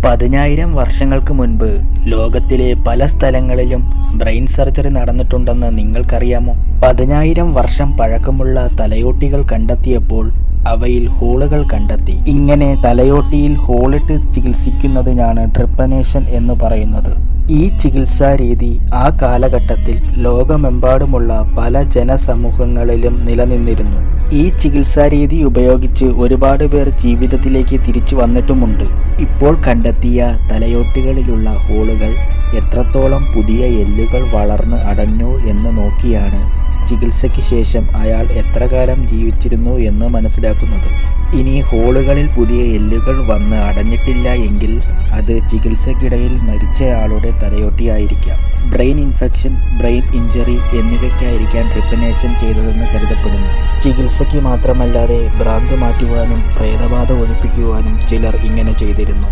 10,000 വർഷങ്ങൾക്ക് മുൻപ് ലോകത്തിലെ പല സ്ഥലങ്ങളിലും ബ്രെയിൻ സർജറി നടന്നിട്ടുണ്ടെന്ന് നിങ്ങൾക്കറിയാമോ? 10,000 വർഷം പഴക്കമുള്ള തലയോട്ടികൾ കണ്ടെത്തിയപ്പോൾ അവയിൽ ഹോളുകൾ കണ്ടെത്തി. ഇങ്ങനെ തലയോട്ടിയിൽ ഹോളിട്ട് ചികിത്സിക്കുന്നതിനാണ് ട്രിപ്പനേഷൻ എന്ന് പറയുന്നത്. ഈ ചികിത്സാ രീതി ആ കാലഘട്ടത്തിൽ ലോകമെമ്പാടുമുള്ള പല ജനസമൂഹങ്ങളിലും നിലനിന്നിരുന്നു. ഈ ചികിത്സാ രീതി ഉപയോഗിച്ച് ഒരുപാട് പേർ ജീവിതത്തിലേക്ക് തിരിച്ചു വന്നിട്ടുമുണ്ട്. ഇപ്പോൾ കണ്ടെത്തിയ തലയോട്ടികളിലുള്ള ഹോളുകൾ എത്രത്തോളം പുതിയ എല്ലുകൾ വളർന്ന് അടഞ്ഞു എന്ന് നോക്കിയാണ് ചികിത്സയ്ക്ക് ശേഷം അയാൾ എത്ര കാലം ജീവിച്ചിരുന്നു എന്ന് മനസ്സിലാക്കുന്നത്. ഇനി ഹോളുകളിൽ പുതിയ എല്ലുകൾ വന്ന് അടഞ്ഞിട്ടില്ല എങ്കിൽ അത് ചികിത്സയ്ക്കിടയിൽ മരിച്ചയാളുടെ തലയോട്ടിയായിരിക്കാം. ബ്രെയിൻ ഇൻഫെക്ഷൻ, ബ്രെയിൻ ഇഞ്ചറി എന്നിവയ്ക്കായിരിക്കാൻ ട്രിപ്പനേഷൻ ചെയ്തതെന്ന് കരുതപ്പെടുന്നു. ചികിത്സയ്ക്ക് മാത്രമല്ലാതെ ഭ്രാന്ത് മാറ്റുവാനും പ്രേതബാധ ഒഴിപ്പിക്കുവാനും ചിലർ ഇങ്ങനെ ചെയ്തിരുന്നു.